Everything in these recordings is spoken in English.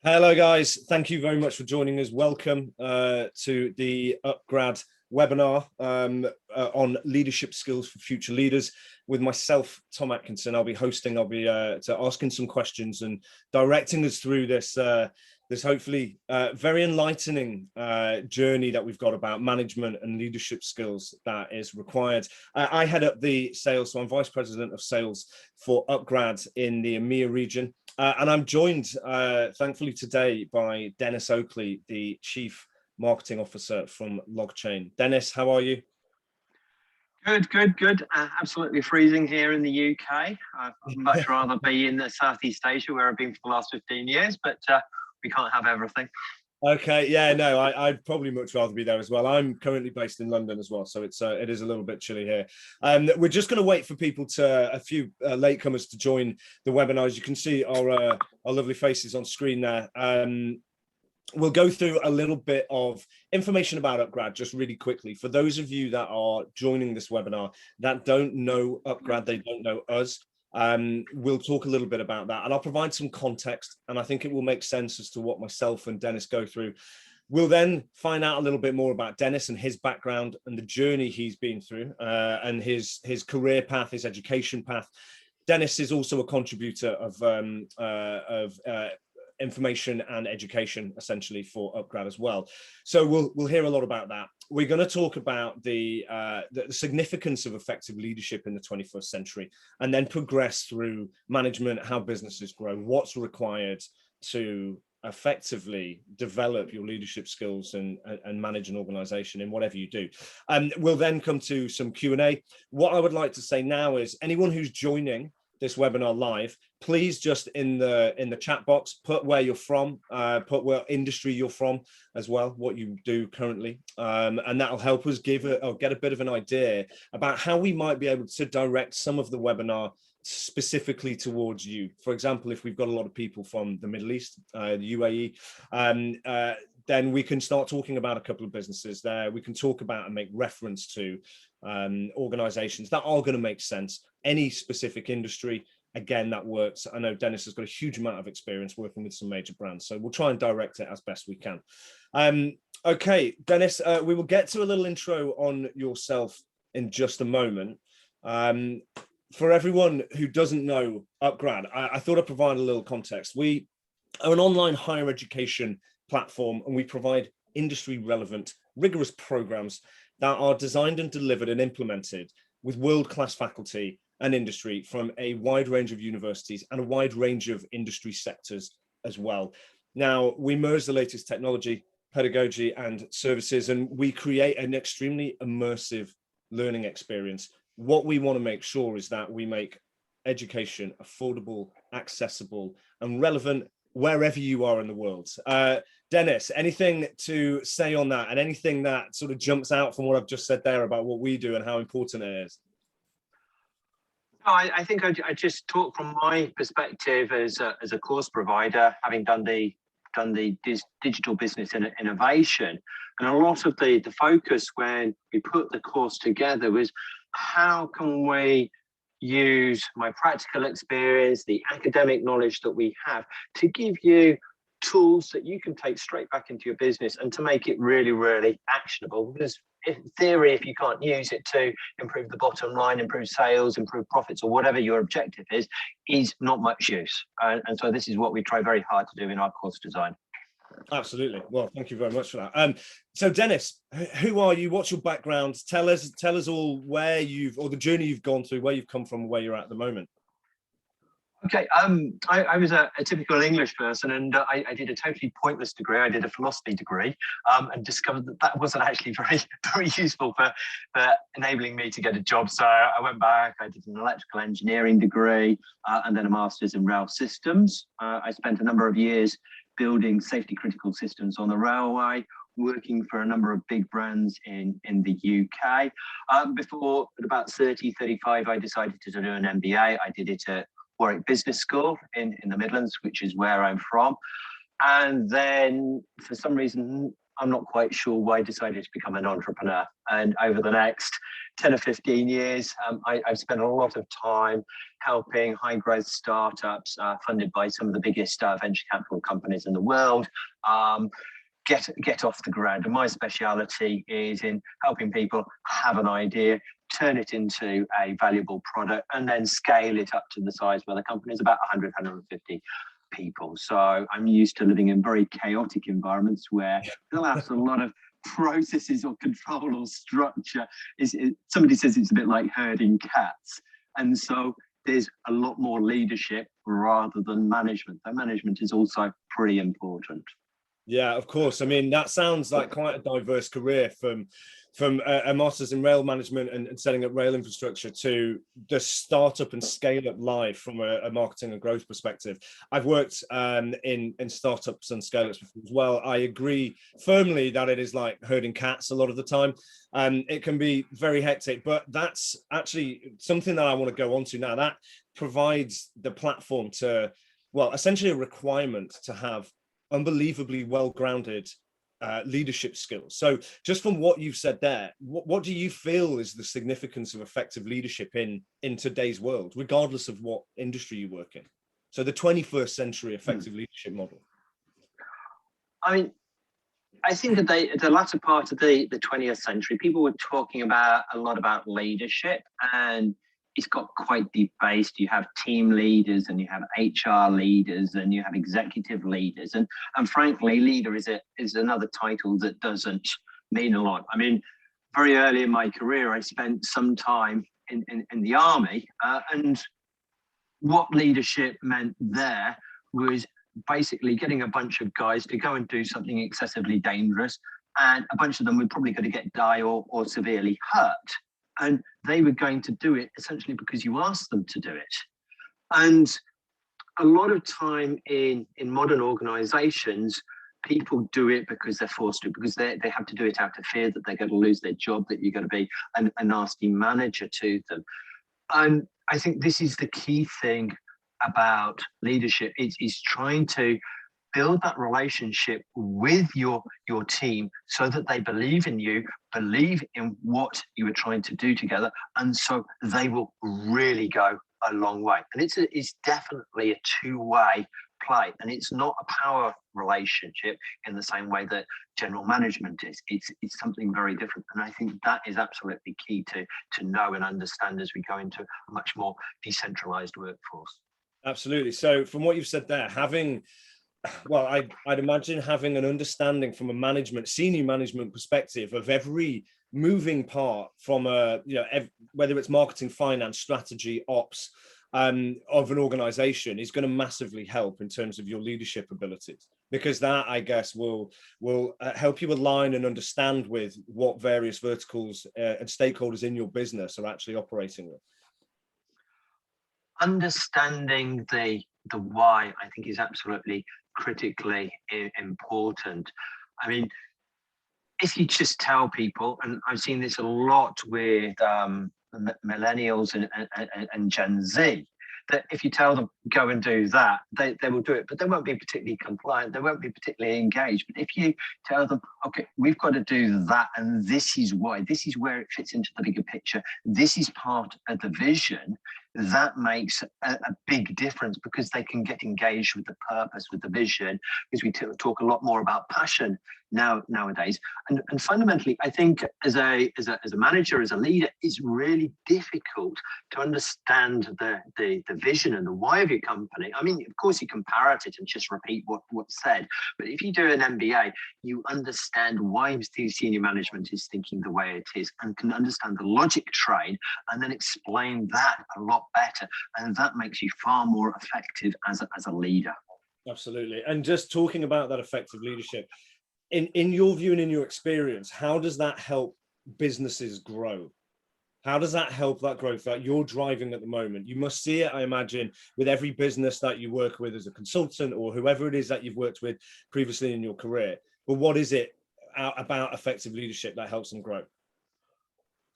Hello, guys. Thank you very much for joining us. Welcome to the Upgrad webinar on leadership skills for future leaders. With myself, Tom Atkinson, I'll be hosting. I'll be asking some questions and directing us through this this hopefully very enlightening journey that we've got about management and leadership skills that is required. I head up the sales, so I'm Vice President of Sales for Upgrad in the EMEA region. And I'm joined, thankfully, today by Denis Oakley, the Chief Marketing Officer from LogChain. Denis, how are you? Good. Absolutely freezing here in the UK. I'd much rather be in the Southeast Asia where I've been for the last 15 years, but we can't have everything. Okay, yeah, no, I'd probably much rather be there as well. I'm currently based in London as well, so it is a little bit chilly here. We're just going to wait for people a few latecomers to join the webinar. As you can see our lovely faces on screen there. We'll go through a little bit of information about Upgrad just really quickly. For those of you that are joining this webinar that don't know Upgrad, they don't know us. We'll talk a little bit about that, and I'll provide some context, and I think it will make sense as to what myself and Denis go through. We'll then find out a little bit more about Denis and his background and the journey he's been through, and his career path, his education path. Denis is also a contributor of information and education, essentially, for Upgrad as well. So we'll hear a lot about that. We're going to talk about the significance of effective leadership in the 21st century, and then progress through management, how businesses grow, what's required to effectively develop your leadership skills and manage an organization in whatever you do. We'll then come to some Q&A. What I would like to say now is anyone who's joining this webinar live, please just in the chat box put where you're from, put what industry you're from as well, what you do currently, and that'll help us get a bit of an idea about how we might be able to direct some of the webinar specifically towards you. For example, if we've got a lot of people from the Middle East, the UAE, then we can start talking about a couple of businesses there. We can talk about and make reference to organizations that are going to make sense. Any specific industry, again, that works. I know Denis has got a huge amount of experience working with some major brands, so we'll try and direct it as best we can. Okay, Denis, we will get to a little intro on yourself in just a moment. For everyone who doesn't know Upgrad, I thought I'd provide a little context. We are an online higher education platform, and we provide industry relevant, rigorous programs that are designed and delivered and implemented with world-class faculty and industry from a wide range of universities and a wide range of industry sectors as well. Now, we merge the latest technology, pedagogy, and services, and we create an extremely immersive learning experience. What we want to make sure is that we make education affordable, accessible, and relevant wherever you are in the world. Denis, anything to say on that, and anything that sort of jumps out from what I've just said there about what we do and how important it is? I think I just talk from my perspective as a course provider, having done the digital business innovation, and a lot of the focus when we put the course together was how can we use my practical experience, the academic knowledge that we have, to give you tools that you can take straight back into your business and to make it really, really actionable. Because in theory, if you can't use it to improve the bottom line, improve sales, improve profits, or whatever your objective is not much use. And so this is what we try very hard to do in our course design. Absolutely. Well, thank you very much for that. So Denis, who are you? What's your background? Tell us all where or the journey you've gone through, where you've come from, where you're at the moment. Okay, I was a typical English person, and I did a totally pointless degree. I did a philosophy degree, and discovered that wasn't actually very useful for enabling me to get a job. So I went back, I did an electrical engineering degree, and then a master's in rail systems. I spent a number of years building safety critical systems on the railway, working for a number of big brands in the UK. Before, at about 35, I decided to do an MBA. I did it at Warwick Business School in the Midlands, which is where I'm from. And then for some reason, I'm not quite sure why I decided to become an entrepreneur. And over the next 10 or 15 years, I've spent a lot of time helping high growth startups funded by some of the biggest venture capital companies in the world get off the ground. And my speciality is in helping people have an idea, turn it into a valuable product, and then scale it up to the size where the company is about 100, 150 people. So I'm used to living in very chaotic environments where there'll have a lot of processes or control or structure. Somebody says it's a bit like herding cats. And so there's a lot more leadership rather than management. That management is also pretty important. Yeah, of course. I mean, that sounds like quite a diverse career from a master's in rail management and setting up rail infrastructure to the startup and scale up live from a marketing and growth perspective. I've worked in startups and scale ups before as well. I agree firmly that it is like herding cats a lot of the time. It can be very hectic, but that's actually something that I want to go on to now. That provides the platform to, well, essentially a requirement to have unbelievably well-grounded leadership skills. So just from what you've said there, what do you feel is the significance of effective leadership in today's world, regardless of what industry you work in? So the 21st century effective leadership model. I mean, I think that the latter part of the 20th century, people were talking a lot about leadership, and it's got quite deep-based. You have team leaders and you have HR leaders and you have executive leaders. And frankly, leader is another title that doesn't mean a lot. I mean, very early in my career, I spent some time in the army, and what leadership meant there was basically getting a bunch of guys to go and do something excessively dangerous, and a bunch of them were probably going to die or severely hurt. And they were going to do it essentially because you asked them to do it. And a lot of time in modern organizations, people do it because they're forced to, because they have to do it out of fear that they're going to lose their job, that you're going to be a nasty manager to them. And I think this is the key thing about leadership, is trying to build that relationship with your team so that they believe in you, believe in what you are trying to do together, and so they will really go a long way. And it's definitely a two-way play, and it's not a power relationship in the same way that general management is. It's something very different, and I think that is absolutely key to know and understand as we go into a much more decentralized workforce. Absolutely. So from what you've said there, I'd imagine having an understanding from a senior management perspective of every moving part from whether it's marketing, finance, strategy, ops of an organization is going to massively help in terms of your leadership abilities, because that, I guess, will help you align and understand with what various verticals and stakeholders in your business are actually operating with. Understanding the why, I think, is absolutely critically important. I mean, if you just tell people, and I've seen this a lot with millennials and Gen Z, that if you tell them go and do that, they will do it, but they won't be particularly compliant, they won't be particularly engaged. But if you tell them, okay, we've got to do that, and this is why, this is where it fits into the bigger picture, this is part of the vision, that makes a big difference, because they can get engaged with the purpose, with the vision, because we talk a lot more about passion nowadays. And fundamentally, I think as a manager, as a leader, it's really difficult to understand the vision and the why of your company. I mean, of course, you can parrot it and just repeat what's said, but if you do an MBA, you understand why the senior management is thinking the way it is, and can understand the logic train, and then explain that a lot better, and that makes you far more effective as a leader. Absolutely. And just talking about that effective leadership, in your view and in your experience, how does that help businesses grow? How does that help that growth that you're driving at the moment? You must see it, I imagine, with every business that you work with as a consultant, or whoever it is that you've worked with previously in your career. But what is it about effective leadership that helps them grow?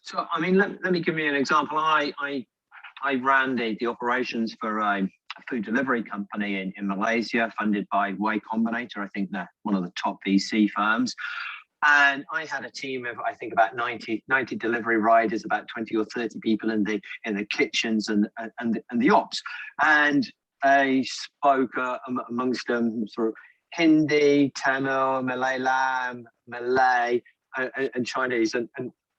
So, I mean, let me give you an example. I ran the operations for a food delivery company in Malaysia, funded by Y Combinator. I think they're one of the top VC firms. And I had a team of, I think, about 90 delivery riders, about 20 or 30 people in the kitchens and the ops. And they spoke amongst them sort of Hindi, Tamil, Malayalam, Malay, and Chinese. And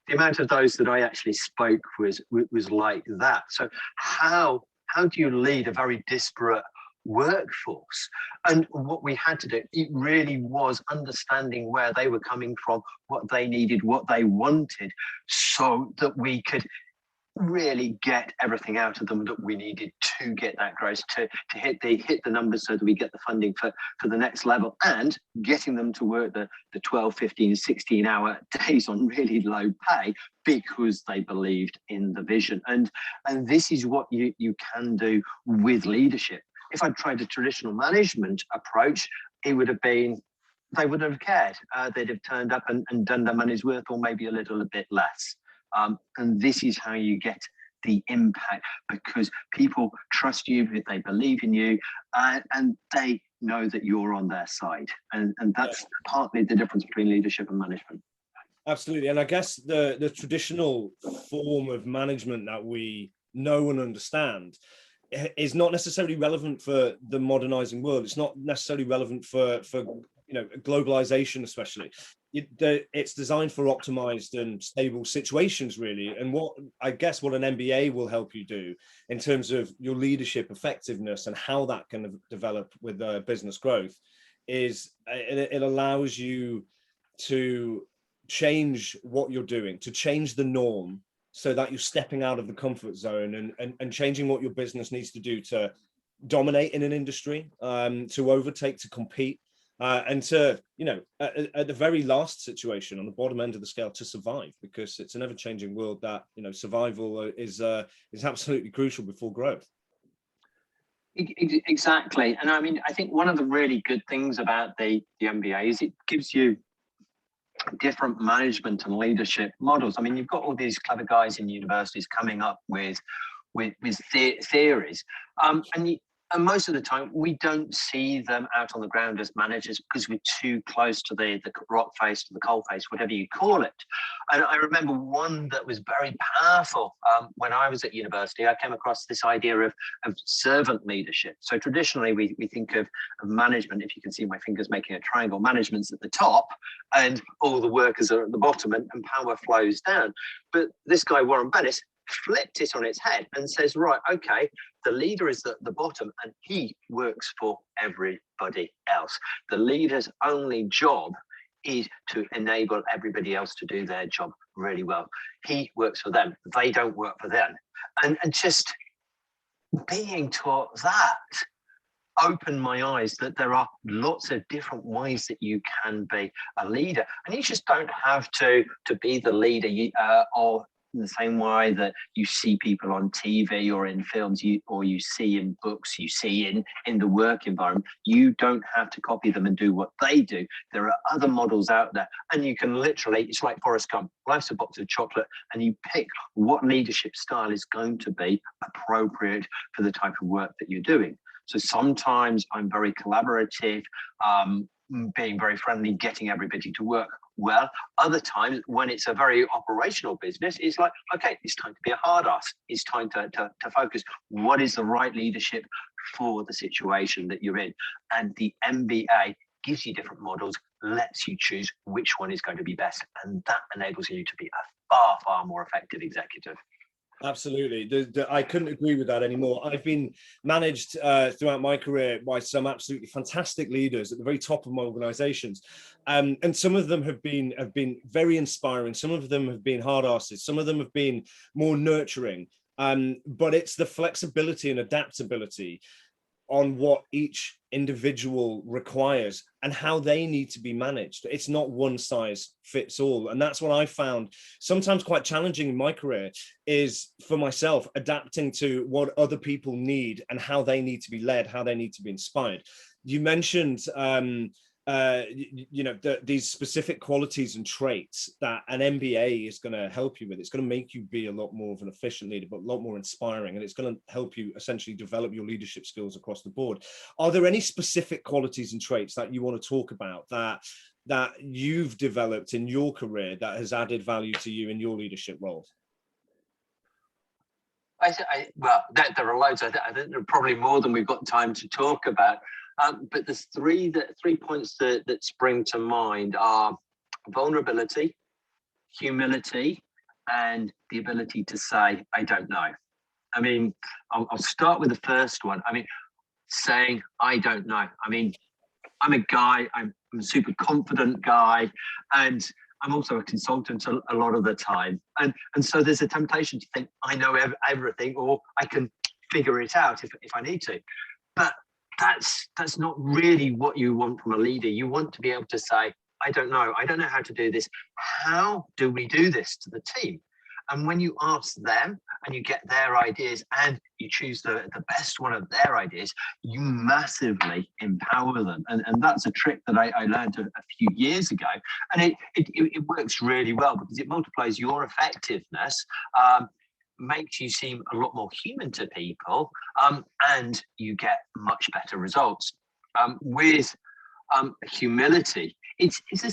the amount of those that I actually spoke was like that. So how do you lead a very disparate workforce? And what we had to do, it really was understanding where they were coming from, what they needed, what they wanted, so that we could really get everything out of them that we needed to get that growth, to hit the numbers, so that we get the funding for the next level, and getting them to work the 12, 15, 16 hour days on really low pay because they believed in the vision. And this is what you can do with leadership. If I'd tried a traditional management approach, it would have been, they wouldn't have cared. They'd have turned up and done their money's worth, or maybe a little bit less. And this is how you get the impact, because people trust you, they believe in you, and they know that you're on their side. And that's partly the difference between leadership and management. Absolutely. And I guess the traditional form of management that we know and understand is not necessarily relevant for the modernizing world. It's not necessarily relevant for globalization, especially. It's designed for optimized and stable situations, really. And what an MBA will help you do in terms of your leadership effectiveness and how that can develop with business growth is it allows you to change what you're doing, to change the norm, so that you're stepping out of the comfort zone and changing what your business needs to do to dominate in an industry, to overtake, to compete, and to, at the very last situation, on the bottom end of the scale, to survive, because it's an ever-changing world that, survival is absolutely crucial before growth. Exactly. And I mean, I think one of the really good things about the MBA is it gives you different management and leadership models. I mean, you've got all these clever guys in universities coming up with theories, and most of the time we don't see them out on the ground as managers, because we're too close to the rock face, to the coal face, whatever you call it. And I remember one that was very powerful when I was at university. I came across this idea of servant leadership. So traditionally we think of management, if you can see my fingers making a triangle, management's at the top and all the workers are at the bottom, and power flows down. But this guy, Warren Bennis, flipped it on its head and says, right, okay, the leader is at the bottom and he works for everybody else. The leader's only job is to enable everybody else to do their job really well. He works for them. They don't work for them. And just being taught that opened my eyes that there are lots of different ways that you can be a leader. And you just don't have to be the leader or in the same way that you see people on TV or in films, or you see in books, you see in the work environment. You don't have to copy them and do what they do. There are other models out there, and you can literally, it's like Forrest Gump, life's a box of chocolate, and you pick what leadership style is going to be appropriate for the type of work that you're doing. So sometimes I'm very collaborative, being very friendly, getting everybody to work well. Other times, when it's a very operational business, it's like, okay, it's time to be a hard ass. It's time to focus. What is the right leadership for the situation that you're in? And the MBA gives you different models, lets you choose which one is going to be best. And that enables you to be a far, far more effective executive. Absolutely. I couldn't agree with that anymore. I've been managed throughout my career by some absolutely fantastic leaders at the very top of my organizations. And some of them have been very inspiring. Some of them have been hard asses. Some of them have been more nurturing. But it's the flexibility and adaptability on what each individual requires and how they need to be managed. It's not one size fits all. And that's what I found sometimes quite challenging in my career, is for myself, adapting to what other people need and how they need to be led, how they need to be inspired. You mentioned these specific qualities and traits that an MBA is going to help you with. It's going to make you be a lot more of an efficient leader, but a lot more inspiring, and it's going to help you essentially develop your leadership skills across the board. Are there any specific qualities and traits that you want to talk about that that you've developed in your career that has added value to you in your leadership roles? Well, there are loads. I think there are probably more than we've got time to talk about. But there's three points that spring to mind are vulnerability, humility, and the ability to say, I don't know. I mean, I'll start with the first one. I mean, saying, I don't know. I mean, I'm a guy, I'm a super confident guy, and I'm also a consultant a lot of the time. And so there's a temptation to think, I know everything, or I can figure it out if I need to. But that's not really what you want from a leader. You want to be able to say, I don't know how to do this. How do we do this to the team? And when you ask them and you get their ideas and you choose the best one of their ideas, you massively empower them. And that's a trick that I learned a few years ago. And it works really well because it multiplies your effectiveness, makes you seem a lot more human to people, and you get much better results. With humility, it's a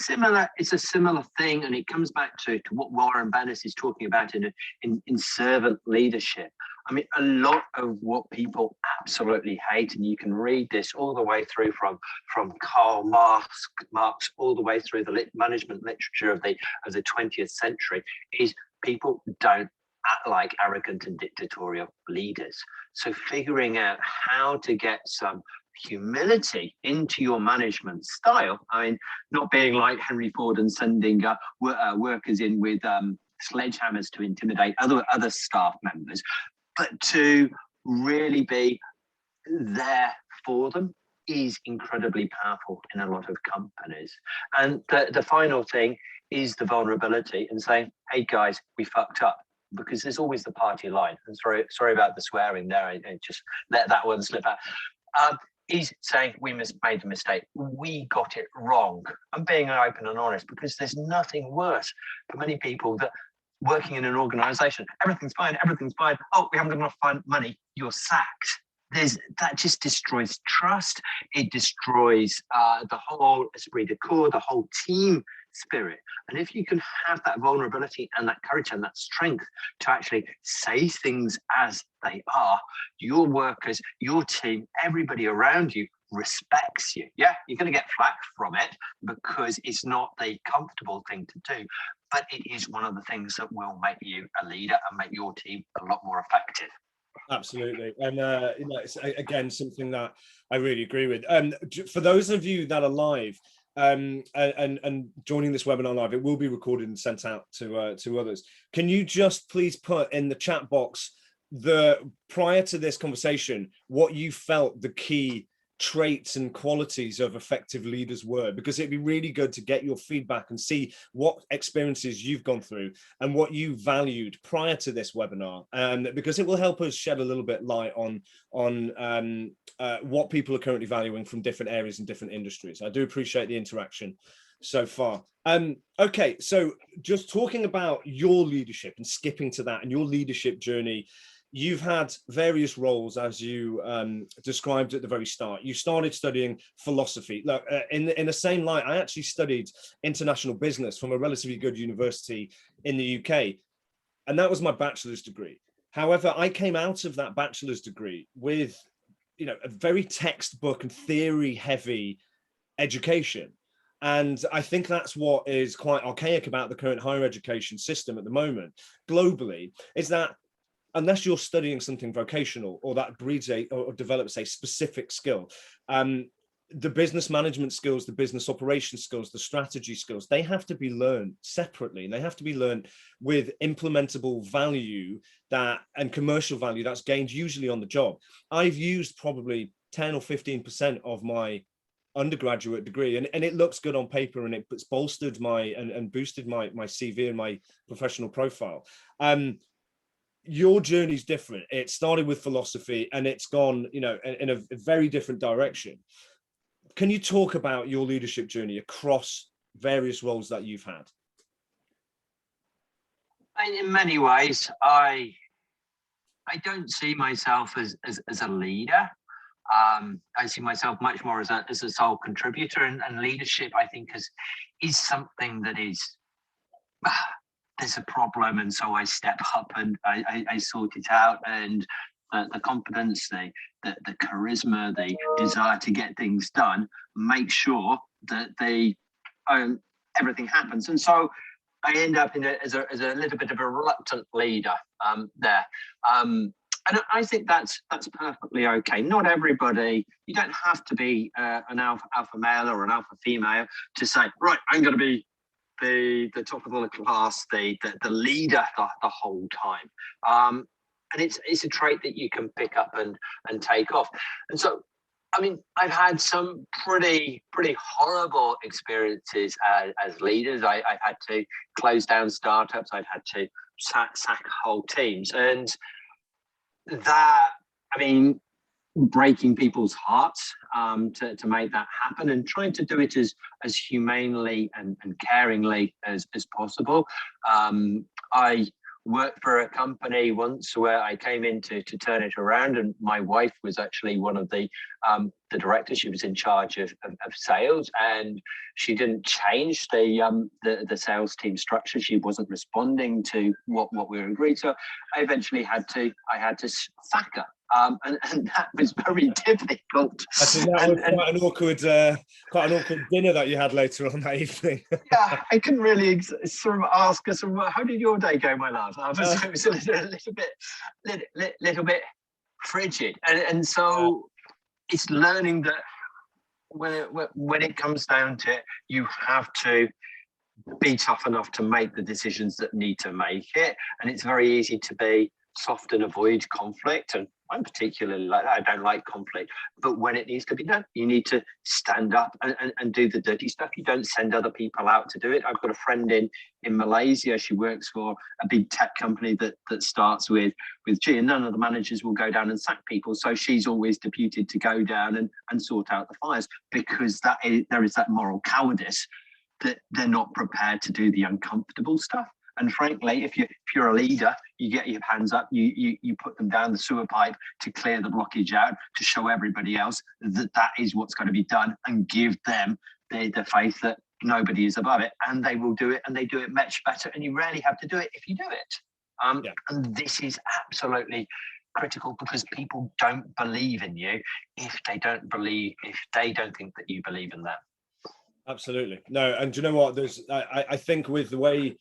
similar thing, and it comes back to what Warren Bennis is talking about in servant leadership. I mean, a lot of what people absolutely hate, and you can read this all the way through from Karl Marx all the way through the management literature of the 20th century, is people don't act like arrogant and dictatorial leaders. So figuring out how to get some humility into your management style. I mean, not being like Henry Ford and sending workers in with sledgehammers to intimidate other staff members, but to really be there for them is incredibly powerful in a lot of companies. And the final thing is the vulnerability and saying, hey guys, we fucked up. Because there's always the party line. And sorry about the swearing there. I just let that one slip out. Is saying we made a mistake. We got it wrong. I'm being open and honest because there's nothing worse for many people that working in an organization. Everything's fine. Oh, we haven't got enough money. You're sacked. That just destroys trust. It destroys the whole esprit de corps, the whole team spirit. And if you can have that vulnerability and that courage and that strength to actually say things as they are, your workers, your team, everybody around you respects you. Yeah, you're going to get flack from it because it's not the comfortable thing to do, but it is one of the things that will make you a leader and make your team a lot more effective. Absolutely. And it's, again, something that I really agree with. For those of you that are live and joining this webinar live, it will be recorded and sent out to others. Can you just please put in the chat box prior to this conversation what you felt the key traits and qualities of effective leaders were, because it'd be really good to get your feedback and see what experiences you've gone through and what you valued prior to this webinar, because it will help us shed a little bit light on what people are currently valuing from different areas and different industries. I do appreciate the interaction so far. Okay, so just talking about your leadership and skipping to that and your leadership journey. You've had various roles, as you described at the very start. You started studying philosophy. Look, in the same light, I actually studied international business from a relatively good university in the UK, and that was my bachelor's degree. However, I came out of that bachelor's degree with, a very textbook and theory-heavy education. And I think that's what is quite archaic about the current higher education system at the moment, globally, is that unless you're studying something vocational or that breeds or develops a specific skill, the business management skills, the business operation skills, the strategy skills, they have to be learned separately, and they have to be learned with implementable value and commercial value that's gained usually on the job. I've used probably 10 or 15% of my undergraduate degree, and it looks good on paper, and it's bolstered and boosted my CV and my professional profile. Your journey is different. It started with philosophy and it's gone, in a very different direction. Can you talk about your leadership journey across various roles that you've had? In many ways, I don't see myself as a leader. I see myself much more as a sole contributor, and leadership, I think, is something that is, there's a problem, and so I step up and I sort it out, and the confidence, the charisma, the desire to get things done, make sure that everything happens. And so I end up as a little bit of a reluctant leader there. And I think that's perfectly okay. Not everybody, you don't have to be an alpha male or an alpha female to say, right, I'm going to be the top of the class, the leader the whole time. And it's a trait that you can pick up and take off. And so, I mean, I've had some pretty horrible experiences as leaders. I've had to close down startups. I've had to sack whole teams, and that, I mean, breaking people's hearts to make that happen, and trying to do it as humanely and caringly as possible. I worked for a company once where I came in to turn it around, and my wife was actually one of the directors. She was in charge of sales, and she didn't change the sales team structure. She wasn't responding to what we were agreed. So I eventually had to sack her. And that was very difficult. I think that was quite an awkward dinner that you had later on that evening. Yeah, I couldn't really sort of ask her, sort of, how did your day go, my love? It was a little bit frigid, and so it's learning that when it comes down to it, you have to be tough enough to make the decisions that need to make it, and it's very easy to be soft and avoid conflict, and I'm particularly like that. I don't like conflict, but when it needs to be done, you need to stand up and do the dirty stuff. You don't send other people out to do it. I've got a friend in Malaysia. She works for a big tech company that starts with G, and none of the managers will go down and sack people. So she's always deputed to go down and sort out the fires, because there is that moral cowardice that they're not prepared to do the uncomfortable stuff. And frankly, if you're a leader, you get your hands up, you put them down the sewer pipe to clear the blockage out, to show everybody else that is what's going to be done, and give them the faith that nobody is above it, and they will do it, and they do it much better. And you rarely have to do it if you do it. And this is absolutely critical, because people don't believe in you if they don't think that you believe in them. Absolutely. No, and do you know what? I think with the way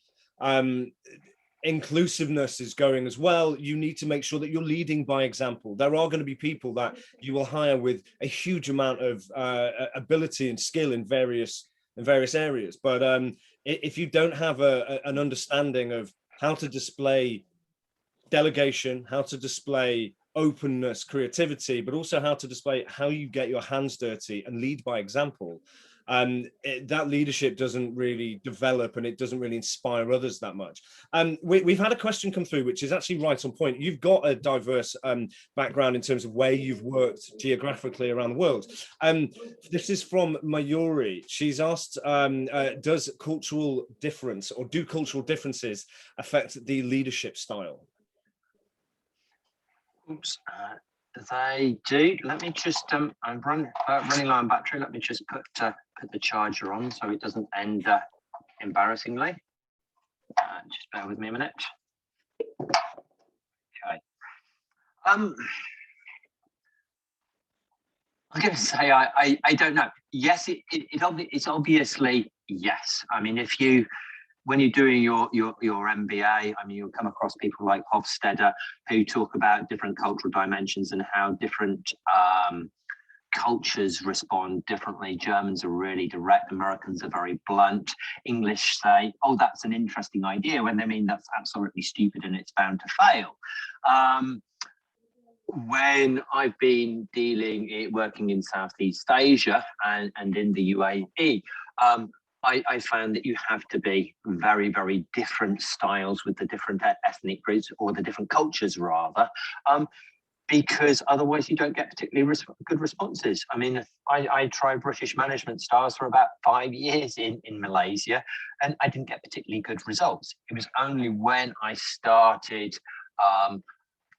inclusiveness is going as well, you need to make sure that you're leading by example. There are going to be people that you will hire with a huge amount of ability and skill in various areas, but if you don't have an understanding of how to display delegation, how to display openness, creativity, but also how to display how you get your hands dirty and lead by example, that leadership doesn't really develop, and it doesn't really inspire others that much. We've had a question come through, which is actually right on point. You've got a diverse background in terms of where you've worked geographically around the world. This is from Mayuri. She's asked, does cultural difference, or do cultural differences affect the leadership style? Oops. They do. Let me just I'm running low on battery. Let me just put the charger on so it doesn't end embarrassingly. Just bear with me a minute. Okay. I'm going to say I don't know. Yes, it's obviously yes. I mean, when you're doing your MBA, I mean, you'll come across people like Hofstede who talk about different cultural dimensions and how different cultures respond differently. Germans are really direct. Americans are very blunt. English say, "Oh, that's an interesting idea," when they mean that's absolutely stupid and it's bound to fail. When I've been working in Southeast Asia and in the UAE, I found that you have to be very, very different styles with the different ethnic groups, or the different cultures rather, because otherwise you don't get particularly good responses. I mean, I tried British management styles for about 5 years in Malaysia, and I didn't get particularly good results. It was only when I started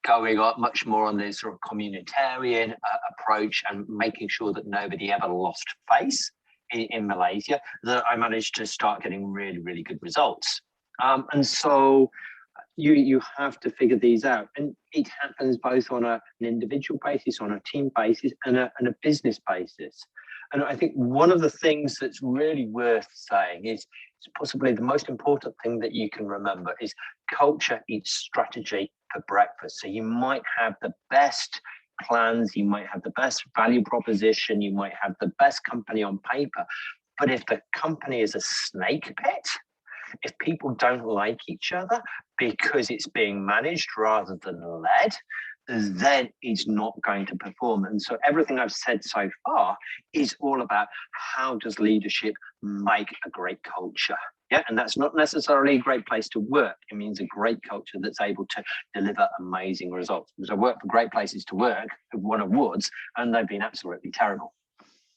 going up much more on this sort of communitarian approach and making sure that nobody ever lost face in Malaysia, that I managed to start getting really, really good results. And so you have to figure these out. And it happens both on an individual basis, on a team basis, and a business basis. And I think one of the things that's really worth saying is possibly the most important thing that you can remember is culture eats strategy for breakfast. So you might have the best plans, you might have the best value proposition, you might have the best company on paper, but if the company is a snake pit, if people don't like each other because it's being managed rather than led, then it's not going to perform. And so everything I've said so far is all about how does leadership make a great culture? Yeah, and that's not necessarily a great place to work. It means a great culture that's able to deliver amazing results. Because I work for great places to work, who've won awards, and they've been absolutely terrible.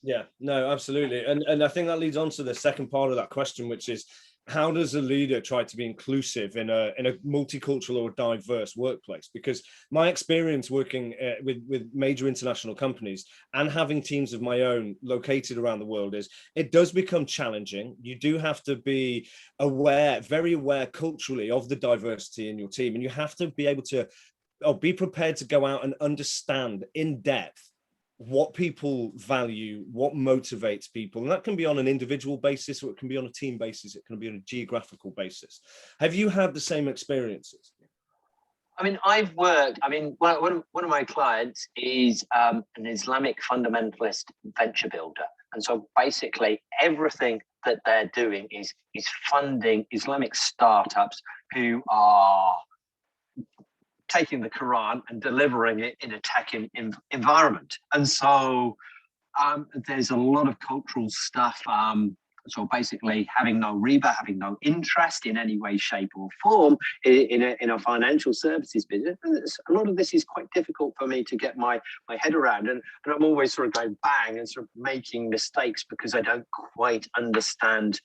Yeah, no, absolutely. And I think that leads on to the second part of that question, which is, how does a leader try to be inclusive in a multicultural or diverse workplace? Because my experience working with major international companies and having teams of my own located around the world is it does become challenging. You do have to be aware, very aware culturally of the diversity in your team. And you have to be able to, or be prepared to go out and understand in depth what people value, what motivates people. And that can be on an individual basis, or it can be on a team basis, it can be on a geographical basis. Have you had the same experiences? I mean, one of my clients is an Islamic fundamentalist venture builder. And so basically everything that they're doing is funding Islamic startups who are taking the Quran and delivering it in a tech environment. And so there's a lot of cultural stuff. So basically having no riba, having no interest in any way, shape or form in a financial services business. A lot of this is quite difficult for me to get my head around. And I'm always sort of going bang and sort of making mistakes because I don't quite understand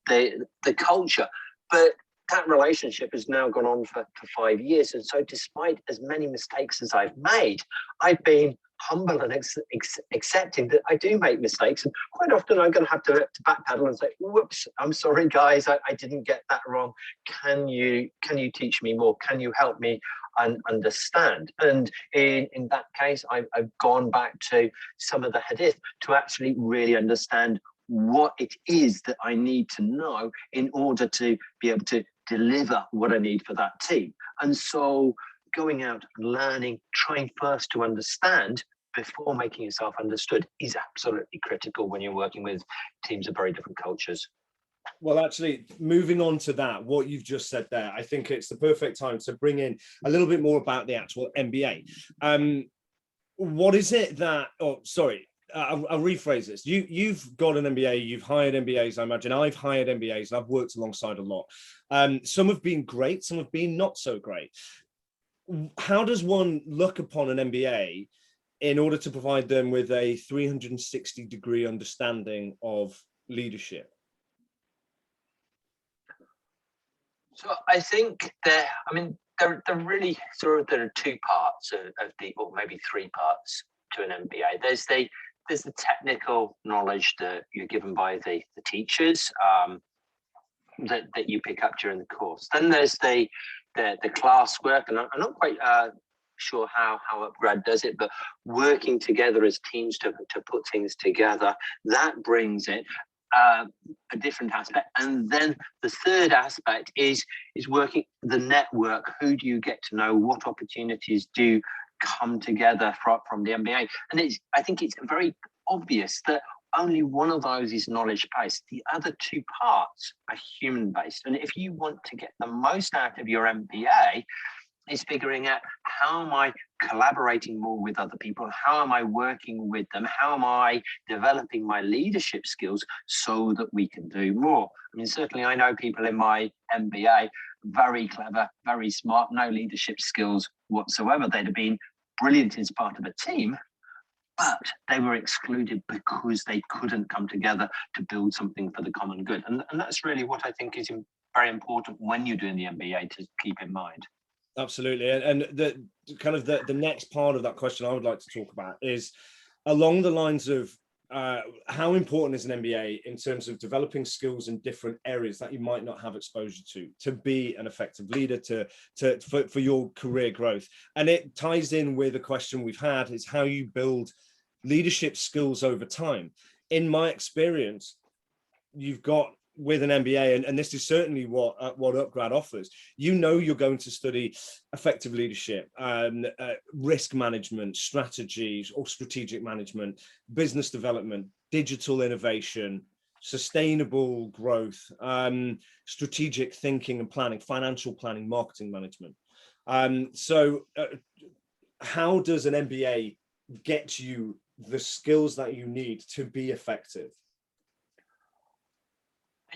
the culture. But that relationship has now gone on for 5 years. And so despite as many mistakes as I've made, I've been humble and accepting that I do make mistakes. And quite often I'm going to have to backpedal and say, whoops, I'm sorry, guys, I didn't get that wrong. Can you teach me more? Can you help me understand? And in that case, I've gone back to some of the hadith to actually really understand what it is that I need to know in order to be able to deliver what I need for that team. And so going out and learning, trying first to understand before making yourself understood is absolutely critical when you're working with teams of very different cultures. Well, actually, moving on to that, what you've just said there, I think it's the perfect time to bring in a little bit more about the actual MBA. What is it that, I'll rephrase this. You've got an MBA, you've hired MBAs, I imagine. I've hired MBAs, and I've worked alongside a lot. Some have been great, some have been not so great. How does one look upon an MBA in order to provide them with a 360-degree understanding of leadership? So I think there really there are two parts of or maybe three parts to an MBA. There's the technical knowledge that you're given by the teachers that you pick up during the course. Then there's the classwork, and I'm not quite sure how Upgrad does it, but working together as teams to put things together, that brings it a different aspect. And then the third aspect is working the network. Who do you get to know? What opportunities do come together from the MBA? And I think it's very obvious that only one of those is knowledge-based. The other two parts are human-based. And if you want to get the most out of your MBA, is figuring out, how am I collaborating more with other people? How am I working with them? How am I developing my leadership skills so that we can do more? I mean, certainly I know people in my MBA, very clever, very smart, no leadership skills whatsoever. They'd have been brilliant as part of a team, but they were excluded because they couldn't come together to build something for the common good. And that's really what I think is very important when you're doing the MBA to keep in mind. Absolutely. And the kind of the next part of that question I would like to talk about is along the lines of how important is an MBA in terms of developing skills in different areas that you might not have exposure to be an effective leader, for your career growth. And it ties in with a question we've had, is how you build leadership skills over time. In my experience, you've got with an MBA, and this is certainly what Upgrad offers, you're going to study effective leadership, risk management, strategies or strategic management, business development, digital innovation, sustainable growth, strategic thinking and planning, financial planning, marketing management. So how does an MBA get you the skills that you need to be effective?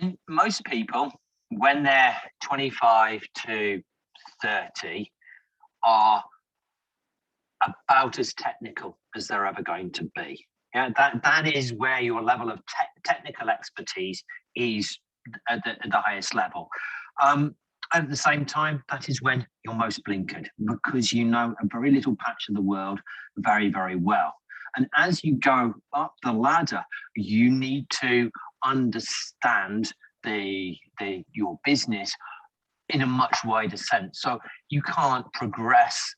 And most people, when they're 25 to 30, are about as technical as they're ever going to be. Yeah, that is where your level of technical expertise is at the highest level. At the same time, that is when you're most blinkered, because you know a very little patch of the world very, very well. And as you go up the ladder, you need to understand your business in a much wider sense. So you can't progress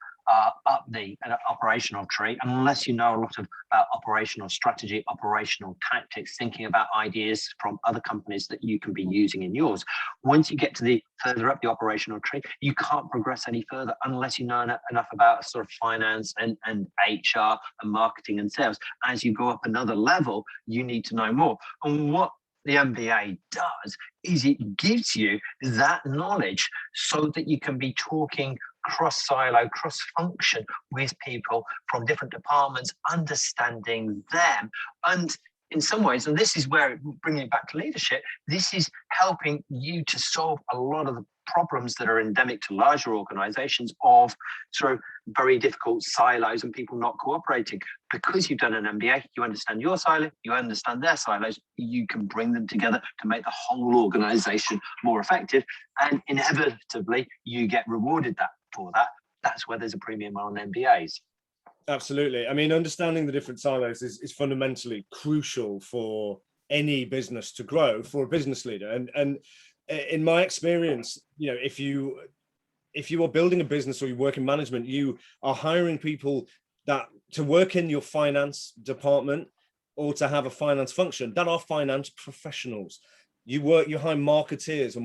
up the operational tree unless you know a lot about operational strategy, operational tactics, thinking about ideas from other companies that you can be using in yours. Once you get to the further up the operational tree, you can't progress any further unless you know enough about sort of finance and HR and marketing and sales. As you go up another level, you need to know more. And what the MBA does is it gives you that knowledge so that you can be talking cross-silo, cross-function with people from different departments, understanding them. And in some ways, and this is where, bringing it back to leadership, this is helping you to solve a lot of the problems that are endemic to larger organizations of sort of very difficult silos and people not cooperating. Because you've done an MBA, you understand your silo, you understand their silos, you can bring them together to make the whole organization more effective, and inevitably you get rewarded for that. That's where there's a premium on MBAs. Absolutely. I mean, understanding the different silos is fundamentally crucial for any business to grow, for a business leader. And in my experience, if you are building a business or you work in management, you are hiring people that to work in your finance department or to have a finance function that are finance professionals. You hire marketeers or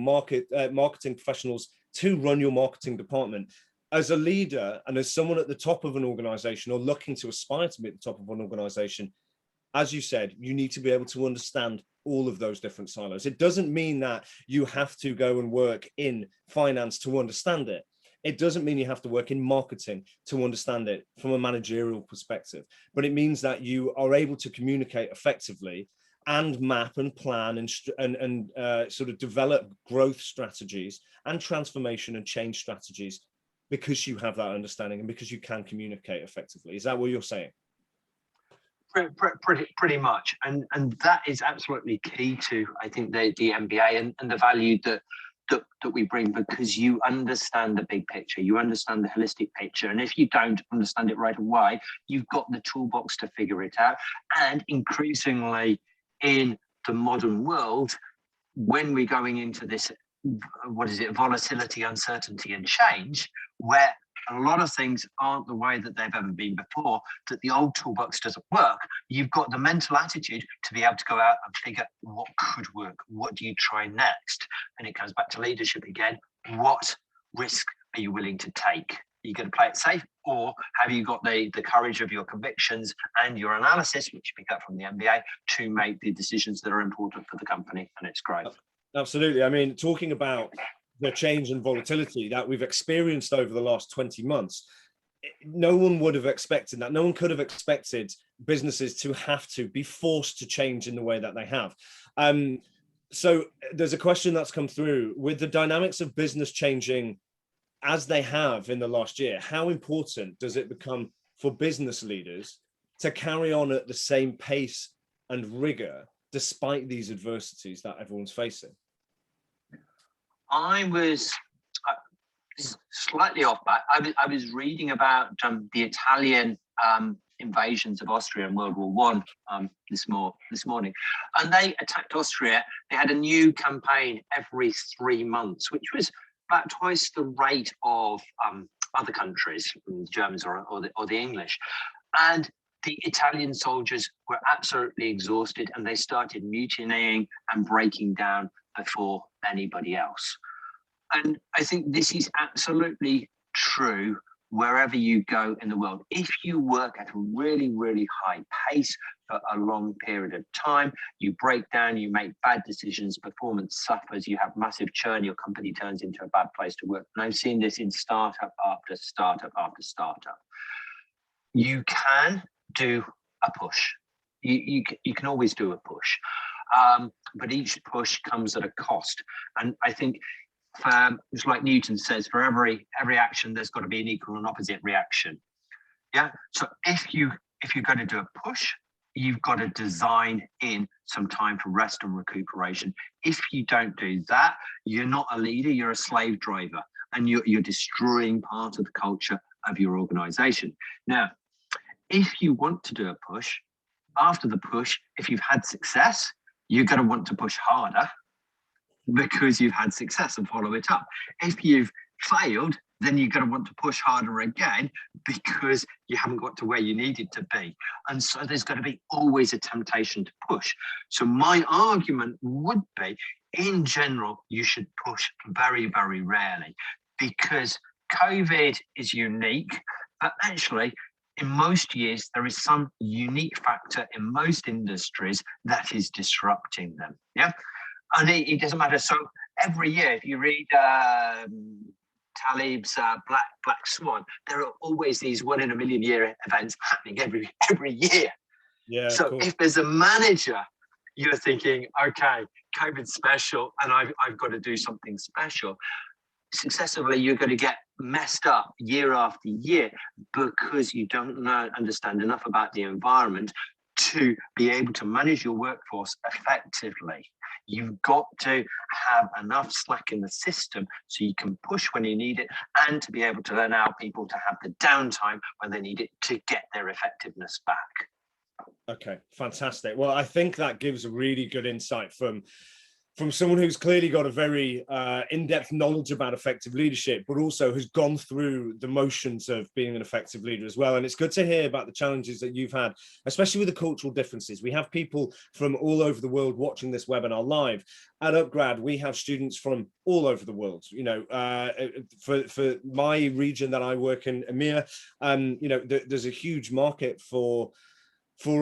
marketing professionals to run your marketing department. As a leader and as someone at the top of an organization or looking to aspire to be at the top of an organization, as you said, you need to be able to understand all of those different silos. It doesn't mean that you have to go and work in finance to understand it. It doesn't mean you have to work in marketing to understand it from a managerial perspective, but it means that you are able to communicate effectively and map and plan and sort of develop growth strategies and transformation and change strategies because you have that understanding and because you can communicate effectively. Is that what you're saying? Pretty much, and that is absolutely key to, I think, the MBA and the value that we bring, because you understand the big picture, you understand the holistic picture, and if you don't understand it right away, you've got the toolbox to figure it out. And increasingly in the modern world, when we're going into this, volatility, uncertainty, and change, where a lot of things aren't the way that they've ever been before, that the old toolbox doesn't work, you've got the mental attitude to be able to go out and figure what could work, what do you try next? And it comes back to leadership again. What risk are you willing to take? Are you going to play it safe, or have you got the courage of your convictions and your analysis, which you pick up from the MBA, to make the decisions that are important for the company and its growth? Absolutely. I mean, talking about the change and volatility that we've experienced over the last 20 months, no one would have expected that. No one could have expected businesses to have to be forced to change in the way that they have. So there's a question that's come through with the dynamics of business changing as they have in the last year. How important does it become for business leaders to carry on at the same pace and rigor despite these adversities that everyone's facing? slightly off, but I was reading about the Italian invasions of Austria in World War One this morning, and they attacked Austria. They had a new campaign every 3 months, which was about twice the rate of other countries, the Germans or the English, and the Italian soldiers were absolutely exhausted, and they started mutinying and breaking down before anybody else. And I think this is absolutely true wherever you go in the world. If you work at a really, really high pace for a long period of time, you break down, you make bad decisions, performance suffers, you have massive churn, your company turns into a bad place to work. And I've seen this in startup after startup after startup. You can do a push. You can always do a push. But each push comes at a cost. And I think it's like Newton says, for every action, there's got to be an equal and opposite reaction. Yeah. So if you're going to do a push, you've got to design in some time for rest and recuperation. If you don't do that, you're not a leader, you're a slave driver, and you're destroying part of the culture of your organization. Now, if you want to do a push, after the push, if you've had success, you're going to want to push harder, because you've had success and follow it up. If you've failed, then you're going to want to push harder again because you haven't got to where you needed to be. And so there's going to be always a temptation to push. So my argument would be, in general, you should push very, very rarely, because COVID is unique, but actually, in most years, there is some unique factor in most industries that is disrupting them. Yeah. And it doesn't matter. So every year, if you read Talib's Black Swan, there are always these 1 in a million year events happening every year. Yeah. So cool. if there's a manager, you're thinking, okay, COVID's special, and I've got to do something special. Successively, you're going to get messed up year after year because you don't understand enough about the environment to be able to manage your workforce effectively. You've got to have enough slack in the system so you can push when you need it, and to be able to allow people to have the downtime when they need it to get their effectiveness back. Okay, fantastic. Well, I think that gives a really good insight from someone who's clearly got a very in-depth knowledge about effective leadership, but also has gone through the motions of being an effective leader as well. And it's good to hear about the challenges that you've had, especially with the cultural differences. We have people from all over the world watching this webinar live. At Upgrad, we have students from all over the world. You know, for my region that I work in, EMEA, you know, there's a huge market for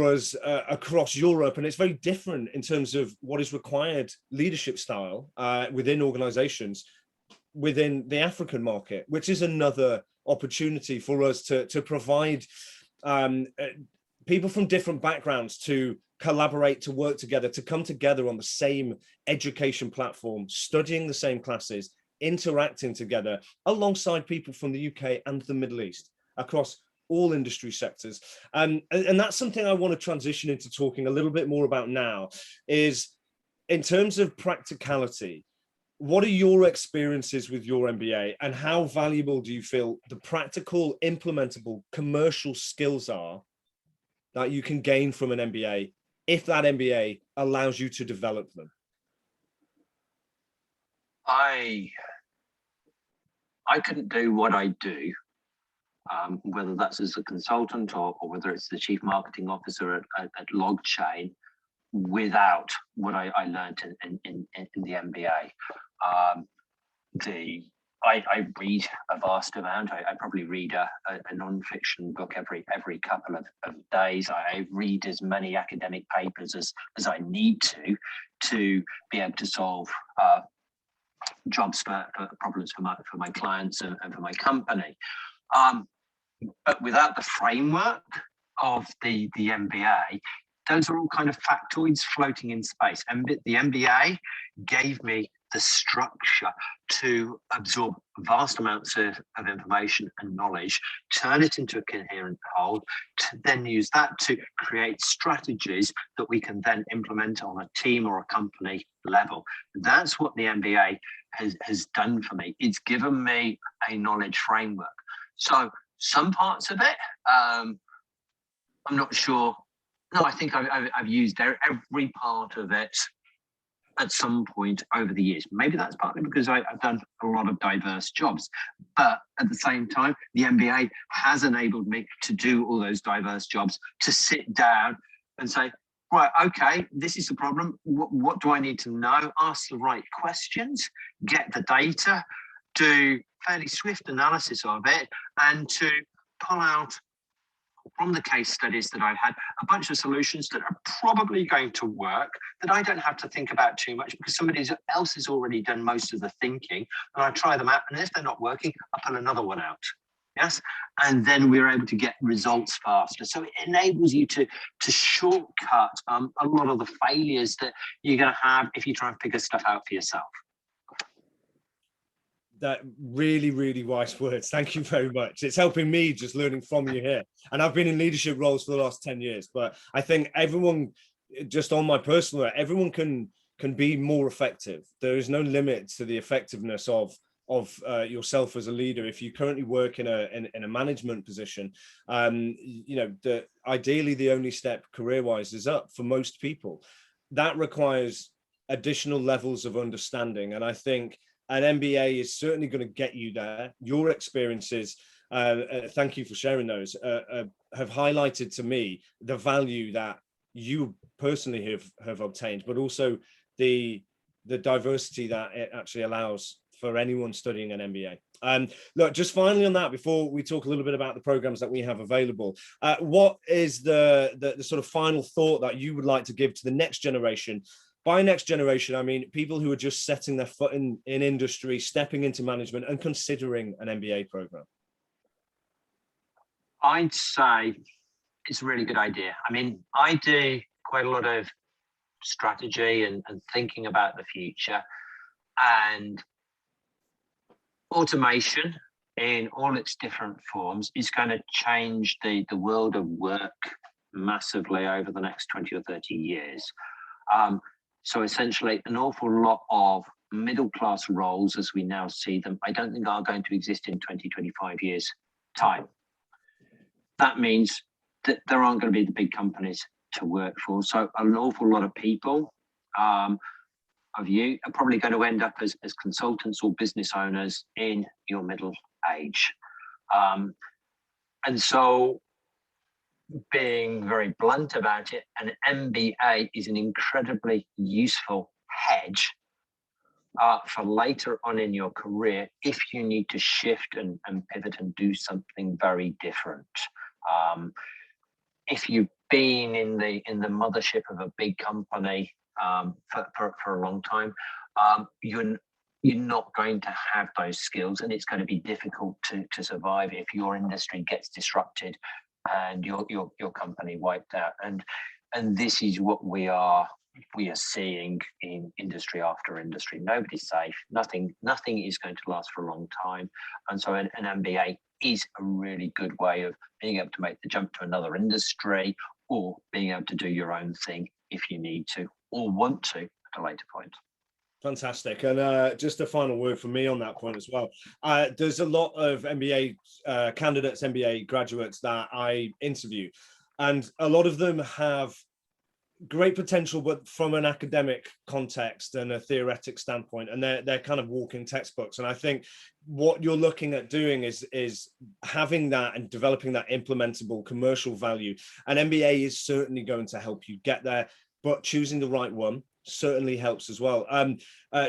us across Europe, and it's very different in terms of what is required leadership style within organizations within the African market, which is another opportunity for us to provide people from different backgrounds to collaborate, to work together, to come together on the same education platform, studying the same classes, interacting together alongside people from the UK and the Middle East across all industry sectors. And that's something I want to transition into talking a little bit more about now, is in terms of practicality, what are your experiences with your MBA, and how valuable do you feel the practical, implementable commercial skills are that you can gain from an MBA, if that MBA allows you to develop them? I couldn't do what I do, whether that's as a consultant or whether it's the chief marketing officer at LogChain, without what I learned in the MBA. I read a vast amount. I probably read a non-fiction book every couple of days. I read as many academic papers as I need to be able to solve jobs for problems for my clients and for my company. But without the framework of the MBA, those are all kind of factoids floating in space. And the MBA gave me the structure to absorb vast amounts of information and knowledge, turn it into a coherent whole, to then use that to create strategies that we can then implement on a team or a company level. That's what the MBA has done for me. It's given me a knowledge framework. So some parts of it, I'm not sure. No, I think I've used every part of it at some point over the years. Maybe that's partly because I've done a lot of diverse jobs, but at the same time, the MBA has enabled me to do all those diverse jobs, to sit down and say, right, okay, this is the problem. What do I need to know? Ask the right questions, get the data, do fairly swift analysis of it, and to pull out from the case studies that I've had a bunch of solutions that are probably going to work, that I don't have to think about too much because somebody else has already done most of the thinking, and I try them out, and if they're not working, I pull another one out. Yes, and then we're able to get results faster. So it enables you to shortcut a lot of the failures that you're going to have if you try and figure stuff out for yourself. That really, really wise words. Thank you very much. It's helping me just learning from you here. And I've been in leadership roles for the last 10 years, but I think everyone, just on my personal, everyone can be more effective. There is no limit to the effectiveness of yourself as a leader. If you currently work in a management position, you know, ideally the only step career-wise is up for most people. That requires additional levels of understanding, and I think an MBA is certainly going to get you there. Your experiences, thank you for sharing those, have highlighted to me the value that you personally have obtained, but also the diversity that it actually allows for anyone studying an MBA. Look, just finally on that, before we talk a little bit about the programs that we have available, what is the sort of final thought that you would like to give to the next generation? By next generation, I mean people who are just setting their foot in industry, stepping into management and considering an MBA program. I'd say it's a really good idea. I mean, I do quite a lot of strategy and thinking about the future, and automation in all its different forms is going to change the world of work massively over the next 20 or 30 years. So essentially, an awful lot of middle-class roles as we now see them, I don't think are going to exist in 20, 25 years' time. That means that there aren't going to be the big companies to work for. So an awful lot of people of you are probably going to end up as consultants or business owners in your middle age. And so, being very blunt about it, an MBA is an incredibly useful hedge for later on in your career if you need to shift and pivot and do something very different. If you've been in the mothership of a big company for a long time, you're not going to have those skills, and it's going to be difficult to survive if your industry gets disrupted and your company wiped out. And this is what we are seeing in industry after industry. Nobody's safe. Nothing is going to last for a long time. And so an MBA is a really good way of being able to make the jump to another industry, or being able to do your own thing if you need to or want to at a later point. Fantastic. And just a final word from me on that point as well. There's a lot of MBA candidates, MBA graduates that I interview, and a lot of them have great potential, but from an academic context and a theoretic standpoint, and they're kind of walking textbooks. And I think what you're looking at doing is having that and developing that implementable commercial value. An MBA is certainly going to help you get there, but choosing the right one certainly helps as well.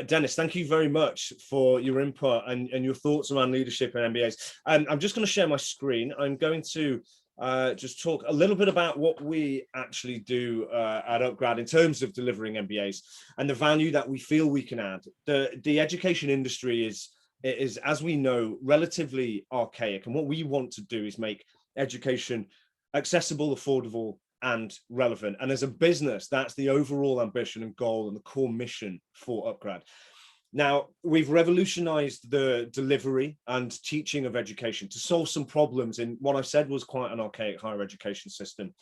Denis, thank you very much for your input and your thoughts around leadership and MBAs. I'm just going to share my screen. I'm going to just talk a little bit about what we actually do at Upgrad in terms of delivering MBAs and the value that we feel we can add. The education industry is, as we know, relatively archaic, and what we want to do is make education accessible, affordable, and relevant. And as a business, that's the overall ambition and goal and the core mission for Upgrad. Now, we've revolutionized the delivery and teaching of education to solve some problems in what I've said was quite an archaic higher education system.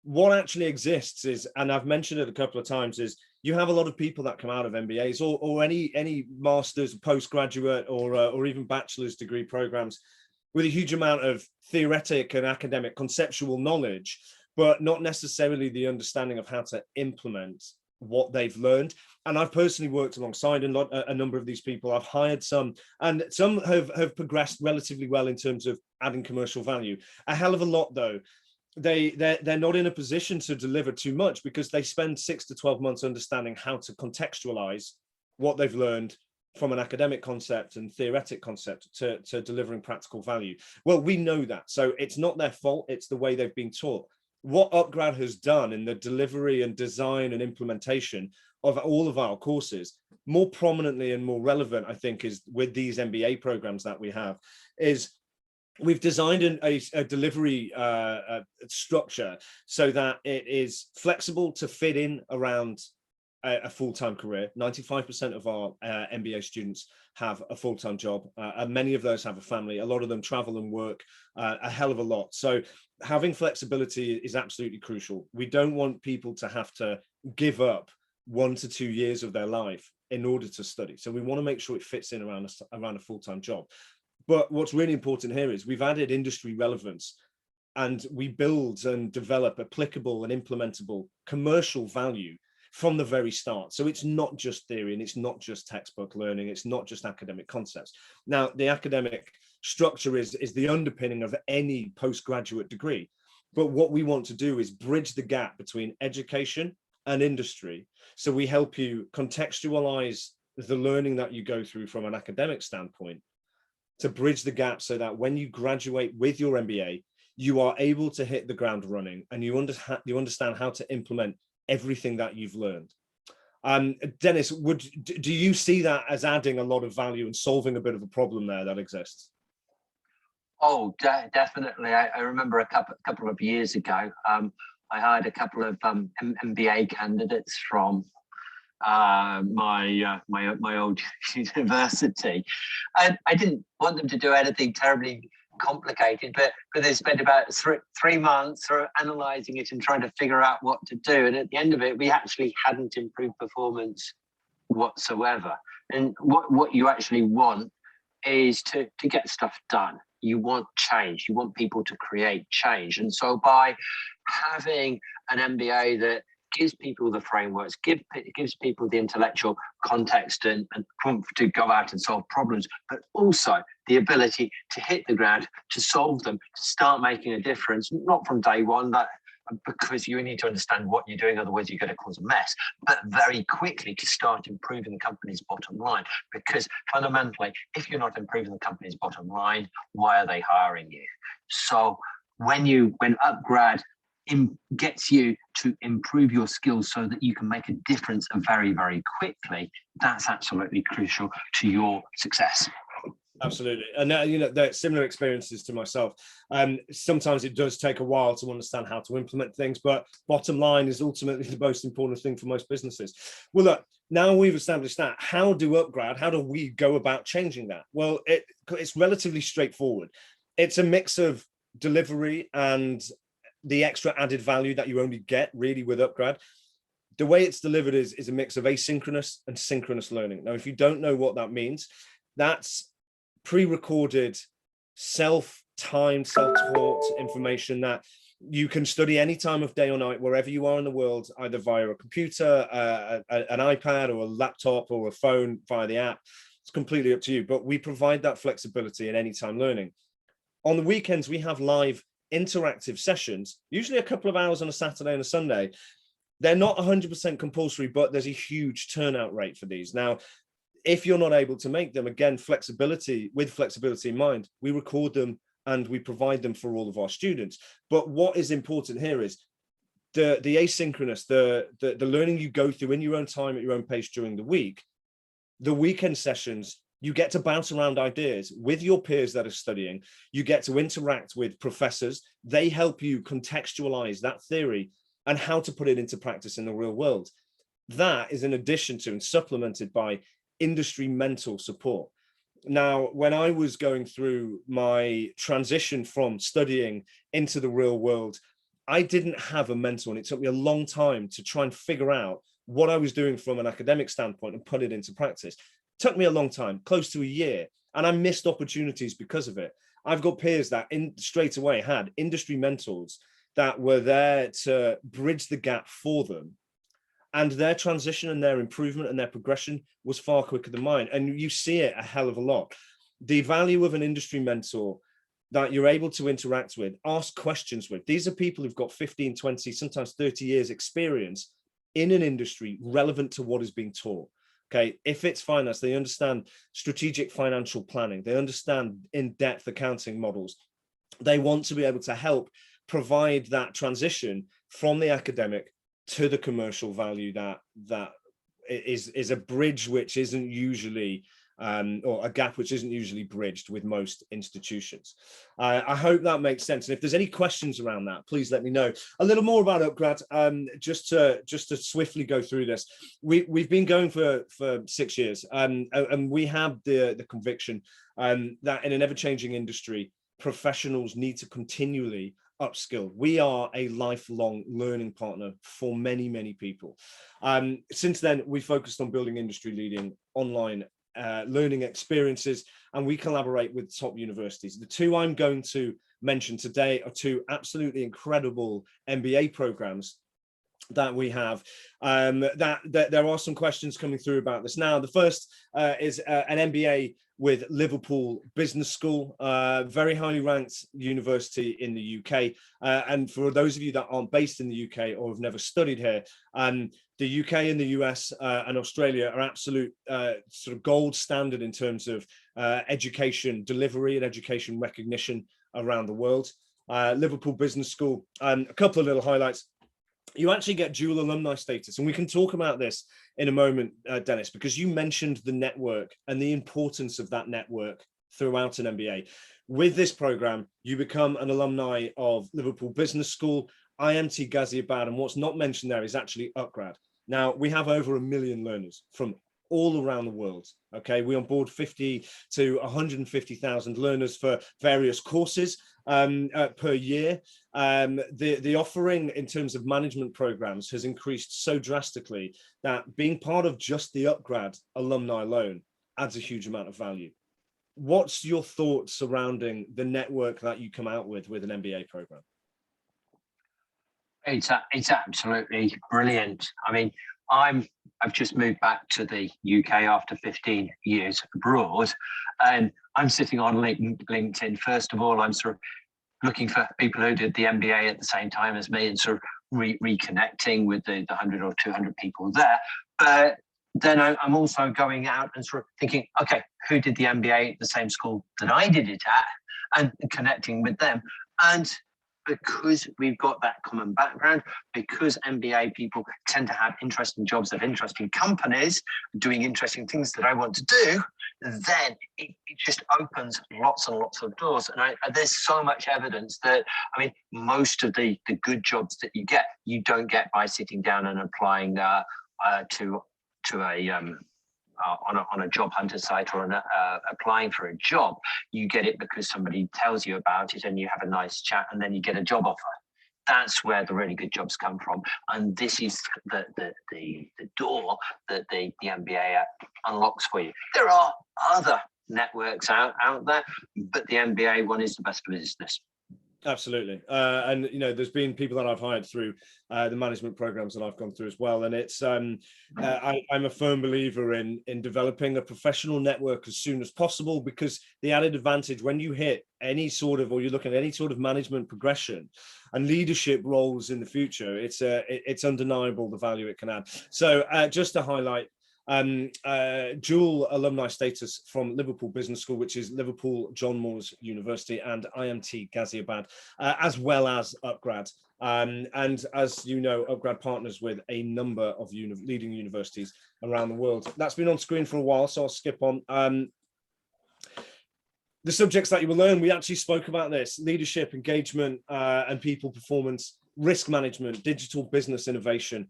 What actually exists is, and I've mentioned it a couple of times, is you have a lot of people that come out of MBAs or any master's, postgraduate, or even bachelor's degree programs with a huge amount of theoretic and academic conceptual knowledge, but not necessarily the understanding of how to implement what they've learned. And I've personally worked alongside a number of these people. I've hired some, and some have progressed relatively well in terms of adding commercial value. A hell of a lot, though, they're not in a position to deliver too much because they spend 6 to 12 months understanding how to contextualize what they've learned from an academic concept and theoretic concept to delivering practical value. Well, we know that, so it's not their fault, it's the way they've been taught. What Upgrad has done in the delivery and design and implementation of all of our courses, more prominently and more relevant, I think, is with these MBA programs that we have, is we've designed a delivery structure so that it is flexible to fit in around a full-time career. 95% of our MBA students have a full-time job, and many of those have a family. A lot of them travel and work a hell of a lot. So having flexibility is absolutely crucial. We don't want people to have to give up 1 to 2 years of their life in order to study. So we want to make sure it fits in around a full-time job. But what's really important here is we've added industry relevance, and we build and develop applicable and implementable commercial value from the very start. So it's not just theory, and it's not just textbook learning, it's not just academic concepts. Now, the academic structure is the underpinning of any postgraduate degree. But what we want to do is bridge the gap between education and industry. So we help you contextualize the learning that you go through from an academic standpoint to bridge the gap so that when you graduate with your MBA, you are able to hit the ground running and you understand how to implement everything that you've learned. Denis, do you see that as adding a lot of value and solving a bit of a problem there that exists? Oh, definitely. I remember a couple of years ago, I hired a couple of MBA candidates from my old university, and I didn't want them to do anything terribly complicated, but they spent about 3 months sort of analyzing it and trying to figure out what to do. And at the end of it, we actually hadn't improved performance whatsoever. And what you actually want is to get stuff done. You want change. You want people to create change. And so by having an MBA that gives people the frameworks, gives people the intellectual context and proof to go out and solve problems, but also the ability to hit the ground, to solve them, to start making a difference, not from day one, that because you need to understand what you're doing, otherwise you're going to cause a mess, but very quickly to start improving the company's bottom line. Because fundamentally, if you're not improving the company's bottom line, why are they hiring you? So when Upgrad gets you to improve your skills so that you can make a difference very, very quickly, that's absolutely crucial to your success. Absolutely. And there are similar experiences to myself. Sometimes it does take a while to understand how to implement things, but bottom line is ultimately the most important thing for most businesses. Well, look, now we've established that, how do we go about changing that? Well, it's relatively straightforward. It's a mix of delivery and the extra added value that you only get really with Upgrad. The way it's delivered is a mix of asynchronous and synchronous learning. Now, if you don't know what that means, that's pre-recorded, self-timed, self-taught information that you can study any time of day or night, wherever you are in the world, either via a computer, an iPad or a laptop or a phone via the app. It's completely up to you, but we provide that flexibility in anytime learning. On the weekends, we have live interactive sessions, usually a couple of hours on a Saturday and a Sunday. They're not 100% compulsory, but there's a huge turnout rate for these. Now, if you're not able to make them, again, with flexibility in mind, we record them and we provide them for all of our students. But what is important here is the asynchronous, the learning you go through in your own time at your own pace during the week. The weekend sessions, you get to bounce around ideas with your peers that are studying. You get to interact with professors. They help you contextualize that theory and how to put it into practice in the real world. That is in addition to and supplemented by industry mentor support. Now, when I was going through my transition from studying into the real world, I didn't have a mentor, and it took me a long time to try and figure out what I was doing from an academic standpoint and put it into practice. Took me a long time, close to a year, and I missed opportunities because of it. I've got peers that straight away had industry mentors that were there to bridge the gap for them. And their transition and their improvement and their progression was far quicker than mine. And you see it a hell of a lot. The value of an industry mentor that you're able to interact with, ask questions with. These are people who've got 15, 20, sometimes 30 years experience in an industry relevant to what is being taught. Okay, if it's finance, they understand strategic financial planning. They understand in-depth accounting models. They want to be able to help provide that transition from the academic to the commercial value that is a bridge which isn't usually or a gap which isn't usually bridged with most institutions. I hope that makes sense. And if there's any questions around that, please let me know. A little more about Upgrad, just to swiftly go through this. We've been going for 6 years, and we have the conviction that in an ever-changing industry, professionals need to continually upskill. We are a lifelong learning partner for many, many people. Since then, we focused on building industry-leading online learning experiences, and we collaborate with top universities. The two I'm going to mention today are two absolutely incredible MBA programs that we have. That there are some questions coming through about this now. The first is an MBA with Liverpool Business School, very highly ranked university in the UK. And for those of you that aren't based in the UK or have never studied here, the UK and the US and Australia are absolute sort of gold standard in terms of education delivery and education recognition around the world. Liverpool Business School, a couple of little highlights. You actually get dual alumni status, and we can talk about this in a moment, Dennis, because you mentioned the network and the importance of that network throughout an MBA. With this program, you become an alumni of Liverpool Business School, IMT Ghaziabad, and what's not mentioned there is actually Upgrad. Now, we have over 1 million learners from all around the world. Okay, we onboard 50 to 150,000 learners for various courses per year. The offering in terms of management programs has increased so drastically that being part of just the Upgrad alumni alone adds a huge amount of value. What's your thoughts surrounding the network that you come out with an MBA program? It's absolutely brilliant. I mean, I've just moved back to the UK after 15 years abroad, and I'm sitting on LinkedIn. First of all, I'm sort of looking for people who did the MBA at the same time as me and sort of reconnecting with the 100 or 200 people there. But then I'm also going out and sort of thinking, okay, who did the MBA at the same school that I did it at, and connecting with them. And because we've got that common background, because MBA people tend to have interesting jobs at interesting companies, doing interesting things that I want to do, then it just opens lots and lots of doors. And there's so much evidence that, I mean, most of the good jobs that you don't get by sitting down and applying on a job hunter site or applying for a job. You get it because somebody tells you about it and you have a nice chat and then you get a job offer. That's where the really good jobs come from. And this is the door that the MBA unlocks for you. There are other networks out there, but the MBA one is the best business. Absolutely. And, you know, there's been people that I've hired through the management programs that I've gone through as well. And it's, I'm a firm believer in developing a professional network as soon as possible, because the added advantage when you hit any sort of, or you're looking at any sort of management progression and leadership roles in the future, it's undeniable the value it can add. So just to highlight, dual alumni status from Liverpool Business School, which is Liverpool John Moores University, and IMT Ghaziabad, as well as Upgrad. And as you know, Upgrad partners with a number of leading universities around the world. That's been on screen for a while, so I'll skip on. The subjects that you will learn, we actually spoke about this: leadership, engagement, and people performance, risk management, digital business innovation,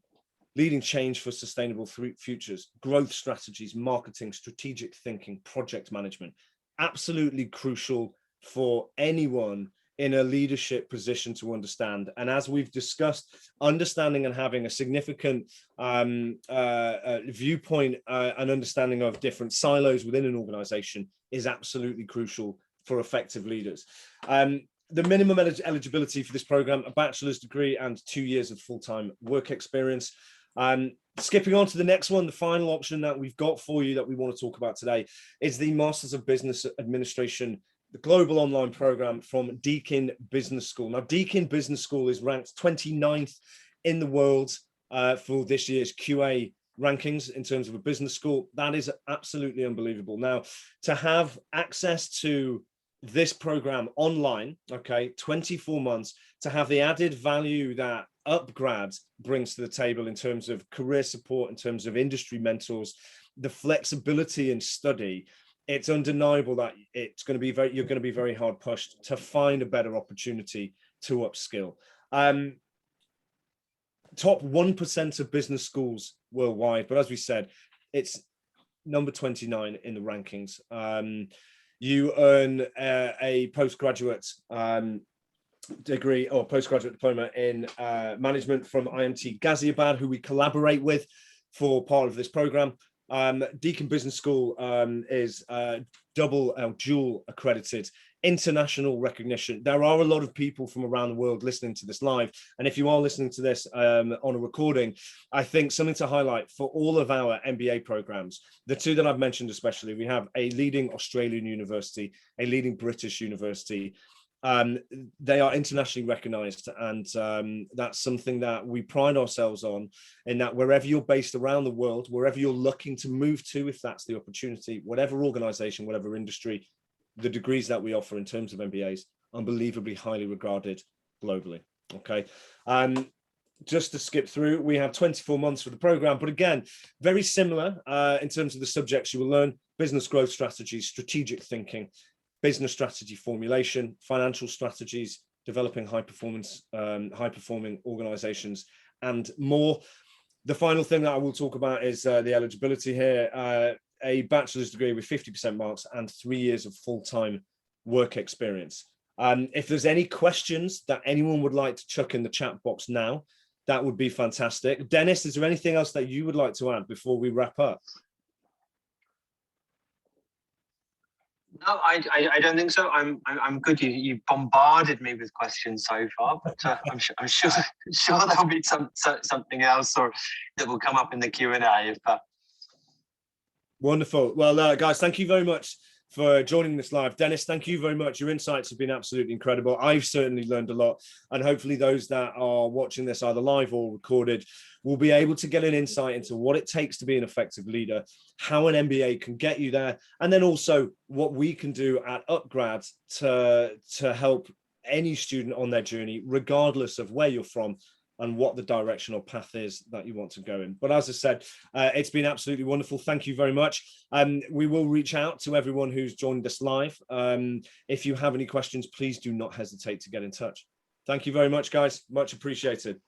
leading change for sustainable futures, growth strategies, marketing, strategic thinking, project management. Absolutely crucial for anyone in a leadership position to understand. And as we've discussed, understanding and having a significant viewpoint and understanding of different silos within an organization is absolutely crucial for effective leaders. The minimum eligibility for this program, a bachelor's degree and 2 years of full-time work experience. Skipping on to the next one, the final option that we've got for you that we want to talk about today is the Masters of Business Administration, the global online program from Deakin Business School. Now, Deakin Business School is ranked 29th in the world for this year's QA rankings in terms of a business school. That is absolutely unbelievable. Now, to have access to this program online, okay, 24 months, to have the added value that Upgrad brings to the table in terms of career support, in terms of industry mentors, the flexibility in study, it's undeniable that it's going to be you're going to be very hard pushed to find a better opportunity to upskill. Top 1% of business schools worldwide, but as we said, it's number 29 in the rankings. You earn a postgraduate degree or postgraduate diploma in management from IMT Ghaziabad, who we collaborate with for part of this program. Deakin Business School is dual accredited, international recognition. There are a lot of people from around the world listening to this live, and if you are listening to this on a recording, I think something to highlight for all of our MBA programs, the two that I've mentioned especially, we have a leading Australian university, a leading British university. They are internationally recognized, and that's something that we pride ourselves on, in that wherever you're based around the world, wherever you're looking to move to, if that's the opportunity, whatever organization, whatever industry, the degrees that we offer in terms of MBAs, unbelievably highly regarded globally. Okay. Just to skip through, we have 24 months for the program, but again, very similar in terms of the subjects you will learn: business growth strategies, strategic thinking, business strategy formulation, financial strategies, developing high-performing organizations, and more. The final thing that I will talk about is the eligibility here. A bachelor's degree with 50% marks and 3 years of full-time work experience. If there's any questions that anyone would like to chuck in the chat box now, that would be fantastic. Dennis, is there anything else that you would like to add before we wrap up? No, I don't think so. I'm good. You bombarded me with questions so far, but I'm sure there'll be something else or that will come up in the Q&A. Wonderful. Well, guys, thank you very much for joining this live. Dennis, thank you very much. Your insights have been absolutely incredible. I've certainly learned a lot, and hopefully those that are watching this either live or recorded will be able to get an insight into what it takes to be an effective leader, how an MBA can get you there, and then also what we can do at Upgrad to help any student on their journey, regardless of where you're from and what the direction or path is that you want to go in. But as I said, it's been absolutely wonderful. Thank you very much. We will reach out to everyone who's joined us live. If you have any questions, please do not hesitate to get in touch. Thank you very much, guys. Much appreciated.